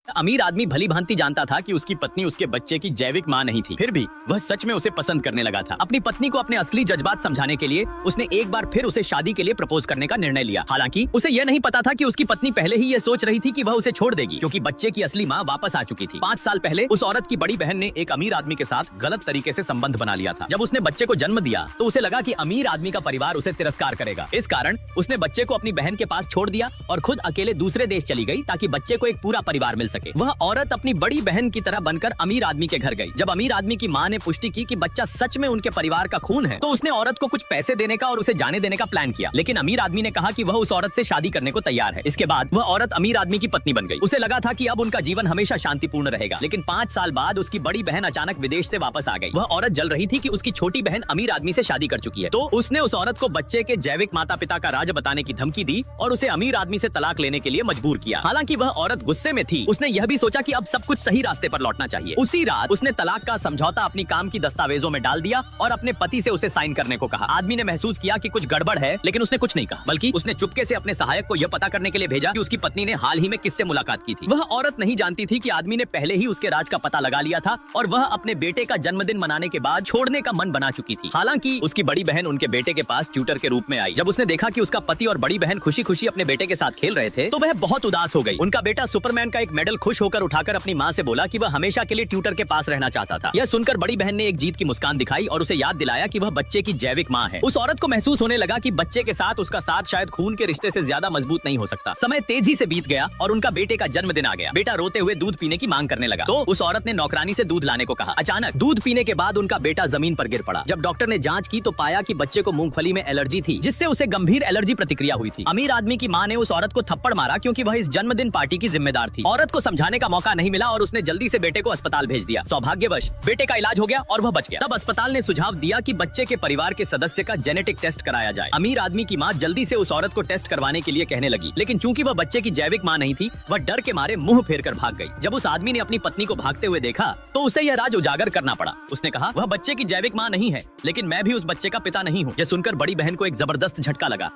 अमीर आदमी भली भांति जानता था कि उसकी पत्नी उसके बच्चे की जैविक मां नहीं थी, फिर भी वह सच में उसे पसंद करने लगा था। अपनी पत्नी को अपने असली जज्बात समझाने के लिए उसने एक बार फिर उसे शादी के लिए प्रपोज करने का निर्णय लिया। हालांकि उसे यह नहीं पता था कि उसकी पत्नी पहले ही यह सोच रही थी कि वह उसे छोड़ देगी, क्योंकि बच्चे की असली मां वापस आ चुकी थी। 5 साल पहले उस औरत की बड़ी बहन ने एक अमीर आदमी के साथ गलत तरीके से संबंध बना लिया था। जब उसने बच्चे को जन्म दिया तो उसे लगा कि अमीर आदमी का परिवार उसे तिरस्कार करेगा। इस कारण उसने बच्चे को अपनी बहन के पास छोड़ दिया और खुद अकेले दूसरे देश चली गई ताकि बच्चे को एक पूरा परिवार मिल सके। वह औरत अपनी बड़ी बहन की तरह बनकर अमीर आदमी के घर गई। जब अमीर आदमी की मां ने पुष्टि की कि बच्चा सच में उनके परिवार का खून है, तो उसने औरत को कुछ पैसे देने का और उसे जाने देने का प्लान किया। लेकिन अमीर आदमी ने कहा कि वह उस औरत से शादी करने को तैयार है। इसके बाद वह औरत अमीर आदमी की पत्नी बन गई। उसे लगा था कि अब उनका जीवन हमेशा शांतिपूर्ण रहेगा। लेकिन 5 साल बाद उसकी बड़ी बहन अचानक विदेश से वापस आ गई। वह औरत जल रही थी कि उसकी छोटी बहन अमीर आदमी से शादी कर चुकी है। तो उसने उस औरत को बच्चे के जैविक माता पिता का राज बताने की धमकी दी और उसे अमीर आदमी से तलाक लेने के लिए मजबूर किया। हालांकि वह औरत गुस्से में थी। उसने यह भी सोचा कि अब सब कुछ सही रास्ते पर लौटना चाहिए। उसी रात उसने तलाक का समझौता अपनी काम की दस्तावेजों में डाल दिया और अपने पति से उसे साइन करने को कहा। आदमी ने महसूस किया कि कुछ गड़बड़ है, लेकिन उसने कुछ नहीं कहा, बल्कि उसने चुपके से अपने सहायक को यह पता करने के लिए भेजा कि उसकी पत्नी ने हाल ही में किससे मुलाकात की थी। वह औरत नहीं जानती थी कि आदमी ने पहले ही उसके राज का पता लगा लिया था और वह अपने बेटे का जन्मदिन मनाने के बाद छोड़ने का मन बना चुकी थी। हालांकि उसकी बड़ी बहन उनके बेटे के पास ट्यूटर के रूप में आई। जब उसने देखा कि उसका पति और बड़ी बहन खुशी खुशी अपने बेटे के साथ खेल रहे थे, तो वह बहुत उदास हो गई। उनका बेटा सुपरमैन का एक मेडल खुश होकर उठाकर अपनी माँ से बोला कि वह हमेशा के लिए ट्यूटर के पास रहना चाहता था। यह सुनकर बड़ी बहन ने एक जीत की मुस्कान दिखाई और उसे याद दिलाया कि वह बच्चे की जैविक माँ है। उस औरत को महसूस होने लगा कि बच्चे के साथ उसका साथ शायद खून के रिश्ते से ज्यादा मजबूत नहीं हो सकता। समय तेजी से बीत गया और उनका बेटे का जन्मदिन आ गया। बेटा रोते हुए दूध पीने की मांग करने लगा, तो उस औरत ने नौकरानी से दूध लाने को कहा। अचानक दूध पीने के बाद उनका बेटा जमीन पर गिर पड़ा। जब डॉक्टर ने जांच की तो पाया कि बच्चे को मूंगफली में एलर्जी थी, जिससे उसे गंभीर एलर्जी प्रतिक्रिया हुई थी। अमीर आदमी की मां ने उस औरत को थप्पड़ मारा क्योंकि वह इस जन्मदिन पार्टी की जिम्मेदार थी। औरत को समझाने का मौका नहीं मिला और उसने जल्दी से बेटे को अस्पताल भेज दिया। सौभाग्यवश बेटे का इलाज हो गया और वह बच गया। तब अस्पताल ने सुझाव दिया कि बच्चे के परिवार के सदस्य का जेनेटिक टेस्ट कराया जाए। अमीर आदमी की मां जल्दी से उस औरत को टेस्ट करवाने के लिए कहने लगी, लेकिन चूंकि वह बच्चे की जैविक मां नहीं थी, वह डर के मारे मुंह फेर कर भाग गई। जब उस आदमी ने अपनी पत्नी को भागते हुए देखा तो उसे यह राज उजागर करना पड़ा। उसने कहा, वह बच्चे की जैविक मां नहीं है, लेकिन मैं भी उस बच्चे का पिता नहीं हूँ। यह सुनकर बड़ी बहन को एक जबरदस्त झटका लगा।